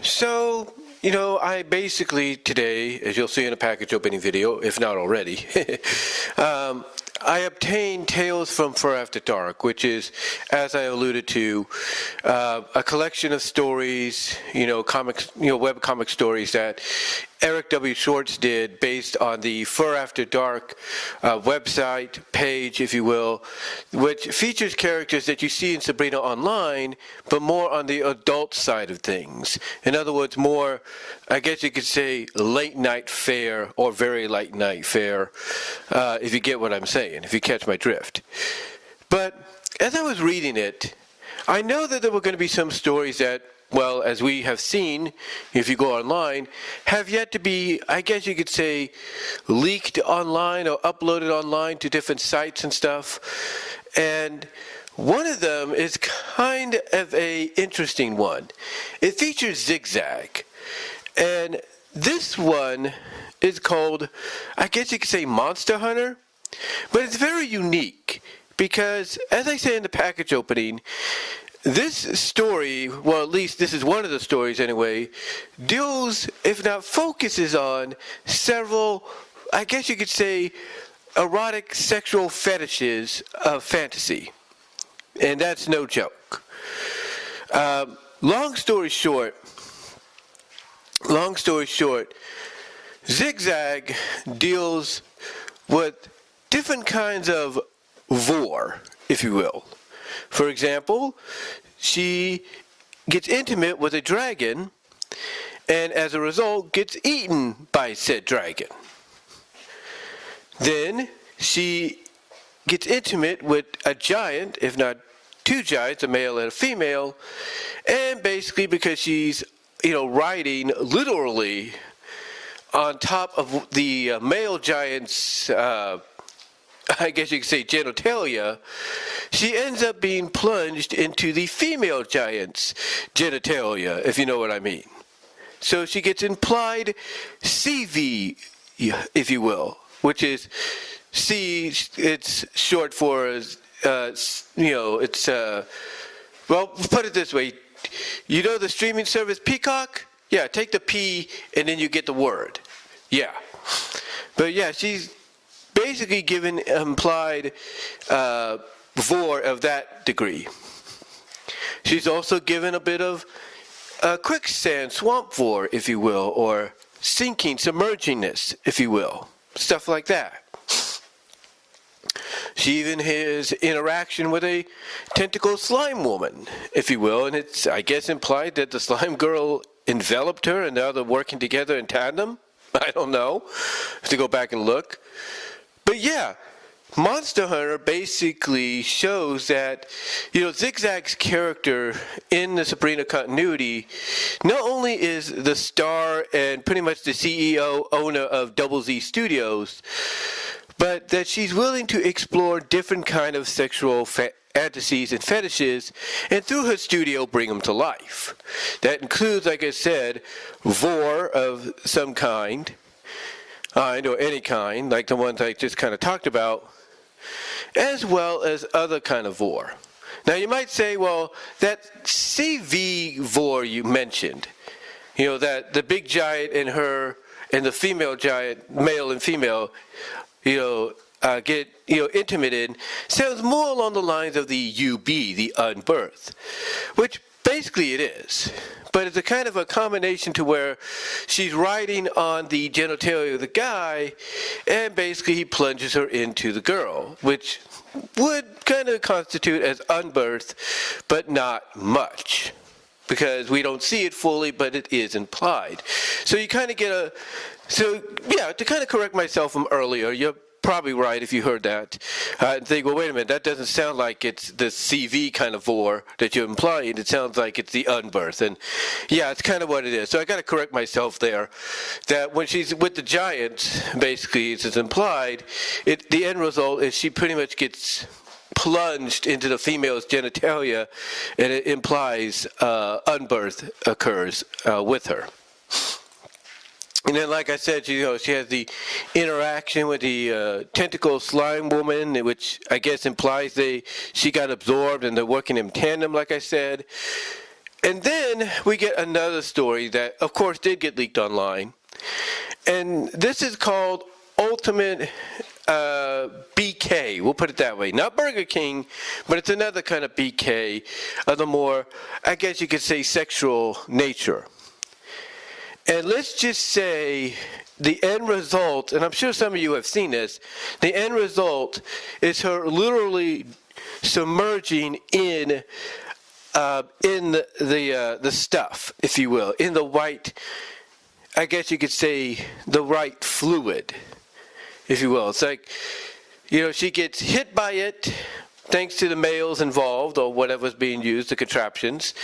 So, I basically today, as you'll see in a package opening video, if not already, I obtained Tales from Fur After Dark, which is, as I alluded to, a collection of stories, comics, webcomic stories that Eric W Schwartz did based on the Fur After Dark website page, if you will, which features characters that you see in Sabrina Online, but more on the adult side of things. In other words, more, I guess you could say, late night fare or very late night fare, if you get what I'm saying, if you catch my drift. But as I was reading it, I know that there were going to be some stories that, well, as we have seen, if you go online, have yet to be, I guess you could say, leaked online or uploaded online to different sites and stuff. And one of them is kind of a interesting one. It features Zig Zag. And this one is called, I guess you could say, Monster Hunter. But it's very unique because, as I say in the package opening, this story, well, at least this is one of the stories anyway, deals, if not focuses on, several, I guess you could say, erotic sexual fetishes of fantasy. And that's no joke. Long story short, Zig Zag deals with different kinds of vore, if you will. For example, she gets intimate with a dragon and as a result gets eaten by said dragon. Then she gets intimate with a giant, if not two giants, a male and a female, and basically because she's, riding literally on top of the male giant's I guess you could say genitalia, she ends up being plunged into the female giant's genitalia, if you know what I mean. So she gets implied CV, if you will, which is C, it's short for, it's, well, put it this way. You know the streaming service Peacock? Yeah, take the P and then you get the word. Yeah. But yeah, she's basically given implied vore of that degree. She's also given a bit of quicksand, swamp vore, if you will, or sinking, submergingness, if you will, stuff like that. She even has interaction with a tentacle slime woman, if you will, and it's, I guess, implied that the slime girl enveloped her and now they're working together in tandem. I don't know. I have to go back and look. But yeah, Monster Hunter basically shows that, Zig Zag's character in the Sabrina continuity not only is the star and pretty much the CEO, owner of Double Z Studios, but that she's willing to explore different kind of sexual fantasies and fetishes, and through her studio bring them to life. That includes, like I said, vore of some kind, or any kind, like the ones I just kind of talked about, as well as other kind of vore. Now you might say, well, that CV vore you mentioned, that the big giant and her and the female giant, male and female, get intimate in, sounds more along the lines of the UB, the unbirth, which basically it is. But it's a kind of a combination to where she's riding on the genitalia of the guy, and basically he plunges her into the girl, which would kind of constitute as unbirth, but not much, because we don't see it fully, but it is implied. So you kind of get to kind of correct myself from earlier, you're probably right if you heard that. And think, well, wait a minute, that doesn't sound like it's the CV kind of vore that you're implying. It sounds like it's the unbirth. And yeah, it's kind of what it is. So I got to correct myself there, that when she's with the giant, basically, it's implied, the end result is she pretty much gets plunged into the female's genitalia, and it implies unbirth occurs with her. And then, like I said, she has the interaction with the tentacle slime woman, which I guess implies she got absorbed and they're working in tandem, like I said. And then we get another story that, of course, did get leaked online. And this is called Ultimate BK. We'll put it that way. Not Burger King, but it's another kind of BK of the more, I guess you could say, sexual nature. And let's just say the end result, and I'm sure some of you have seen this, the end result is her literally submerging in the stuff, if you will, in the white, I guess you could say, the right fluid, if you will. It's like, she gets hit by it, thanks to the males involved, or whatever's being used, the contraptions,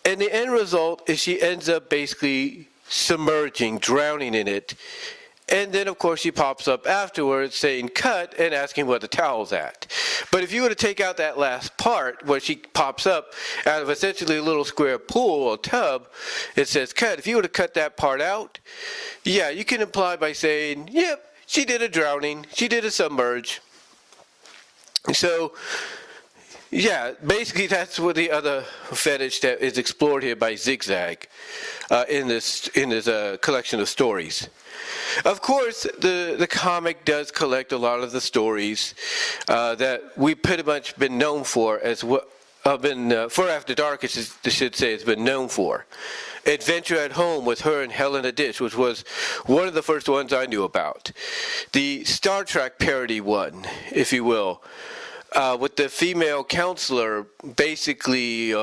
and the end result is she ends up basically submerging, drowning in it. And then, of course, she pops up afterwards saying cut and asking where the towel's at. But if you were to take out that last part where she pops up out of essentially a little square pool or tub, it says cut. If you were to cut that part out, yeah, you can imply by saying, yep, she did a drowning, she did a submerge. So, yeah, basically that's what the other fetish that is explored here by Zig Zag in this collection of stories. Of course, the comic does collect a lot of the stories that we've pretty much been known for as what for After Dark, I should say, it's been known for. Adventure at Home with her and Helena Dish, which was one of the first ones I knew about. The Star Trek parody one, if you will, with the female counselor basically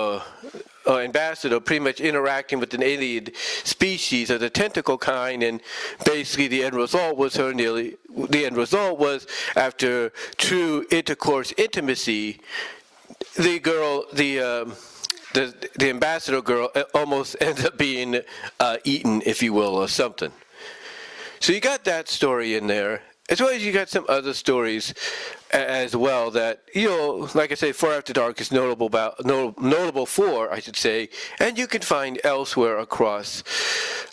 ambassador pretty much interacting with an alien species of the tentacle kind, and basically the end result was after true intercourse intimacy, the ambassador girl almost ends up being eaten, if you will, or something. So you got that story in there, as well as you got some other stories as well that, like I say, For After Dark is notable for, I should say, and you can find elsewhere across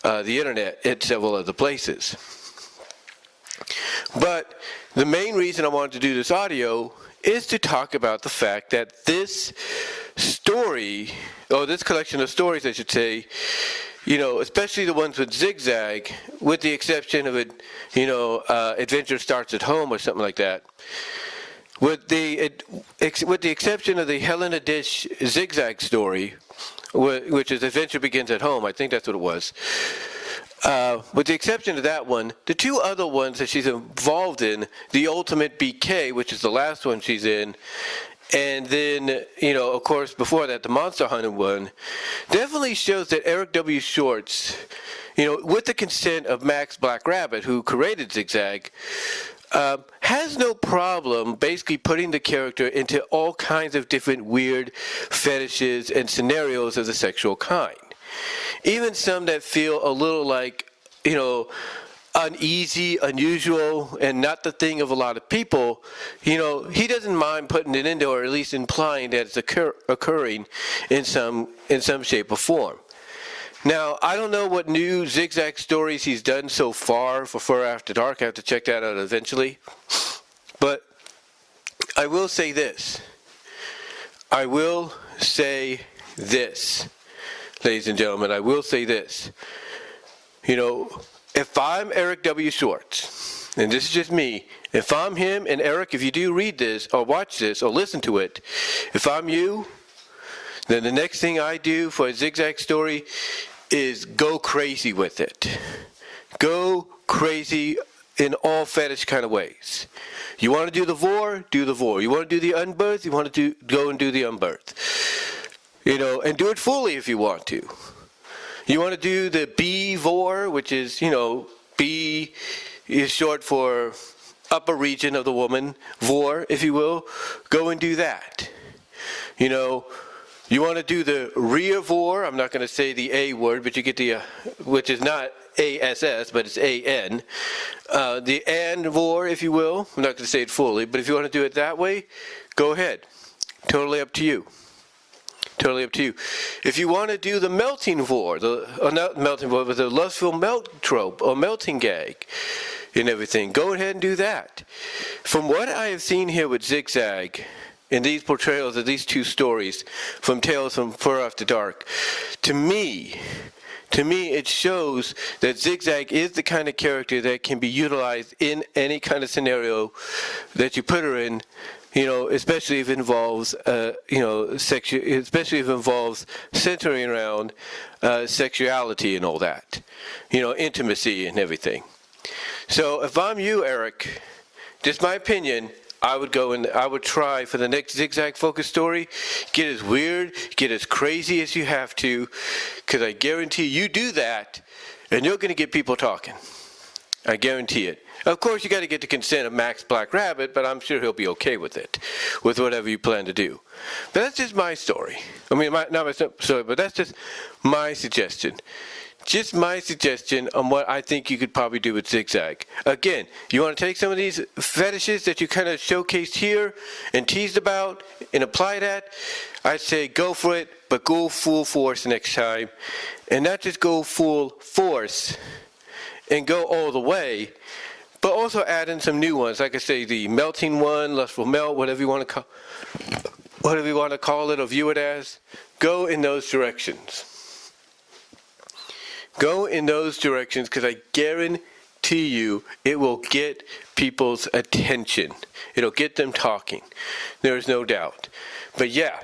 the internet at several other places. But the main reason I wanted to do this audio is to talk about the fact that this story, or this collection of stories, I should say, especially the ones with Zig Zag, with the exception of it, Adventure Starts at Home or something like that. With the exception of the Helena Dish Zig Zag story, which is Adventure Begins at Home, I think that's what it was. With the exception of that one, the two other ones that she's involved in, the Ultimate BK, which is the last one she's in, and then, of course, before that, the Monster Hunter one, definitely shows that Eric W Schwartz, with the consent of Max Black Rabbit, who created Zig Zag, has no problem basically putting the character into all kinds of different weird fetishes and scenarios of the sexual kind. Even some that feel a little like, uneasy, unusual, and not the thing of a lot of people, he doesn't mind putting it into, or at least implying that it's occurring in some shape or form. Now, I don't know what new Zig Zag stories he's done so far for After Dark. I have to check that out eventually. But I will say this. Ladies and gentlemen, I will say this. If I'm Eric W Schwartz, and this is just me, if I'm him, and Eric, if you do read this, or watch this, or listen to it, if I'm you, then the next thing I do for a Zig Zag story is go crazy with it. Go crazy in all fetish kind of ways. You want to do the vore? Do the vore. You want to do the unbirth? You want to go and do the unbirth. And do it fully if you want to. You want to do the B vore, which is, B is short for upper region of the woman, vore, if you will. Go and do that. You want to do the rear vore. I'm not going to say the A word, but you get the, which is not ASS, but it's AN. The and vore, if you will. I'm not going to say it fully, but if you want to do it that way, go ahead. Totally up to you. Totally up to you. If you want to do the melting vore, not melting vore, but the lustful melt trope or melting gag and everything, go ahead and do that. From what I have seen here with Zig Zag, in these portrayals of these two stories from Tales from Fur After Dark, to me, it shows that Zig Zag is the kind of character that can be utilized in any kind of scenario that you put her in, especially if it involves, especially if it involves centering around sexuality and all that, intimacy and everything. So if I'm you, Eric, just my opinion, I would go and I would try for the next Zig Zag focus story, get as weird, get as crazy as you have to, because I guarantee you do that, and you're going to get people talking. I guarantee it. Of course, you got to get the consent of Max Black Rabbit, but I'm sure he'll be okay with it, with whatever you plan to do. But that's just my story. I mean, not my story, but that's just my suggestion. Just my suggestion on what I think you could probably do with Zig Zag. Again, you want to take some of these fetishes that you kind of showcased here and teased about and apply that, I'd say go for it, but go full force next time. And not just go full force and go all the way, but also add in some new ones. Like I say, the melting one, lustful melt, whatever you want to call it or view it as. Go in those directions. Go in those directions, because I guarantee you it will get people's attention. It'll get them talking. There's no doubt. But yeah,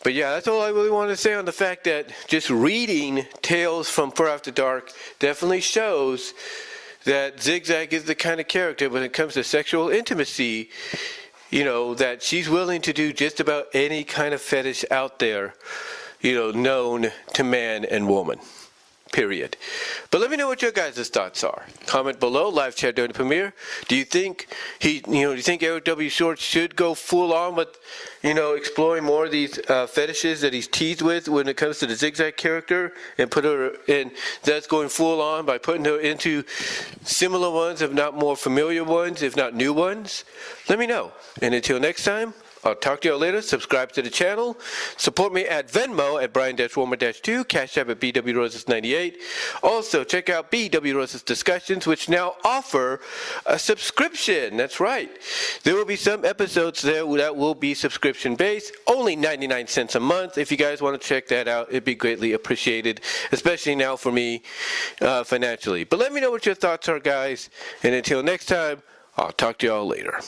that's all I really want to say on the fact that just reading Tales from Fur After Dark definitely shows that Zig Zag is the kind of character when it comes to sexual intimacy, that she's willing to do just about any kind of fetish out there, known to man and woman. Period. But let me know what your guys' thoughts are. Comment below, live chat during the premiere. Do you think do you think Eric W Schwartz should go full on with, exploring more of these fetishes that he's teased with when it comes to the Zig Zag character, and put her in, that's going full on by putting her into similar ones, if not more familiar ones, if not new ones? Let me know. And until next time, I'll talk to you all later. Subscribe to the channel. Support me at Venmo at Brian-Warmer-2, Cash App at BWRoses98. Also, check out BW Roses Discussions, which now offer a subscription. That's right. There will be some episodes there that will be subscription-based, only 99 cents a month. If you guys want to check that out, it'd be greatly appreciated, especially now for me financially. But let me know what your thoughts are, guys. And until next time, I'll talk to you all later.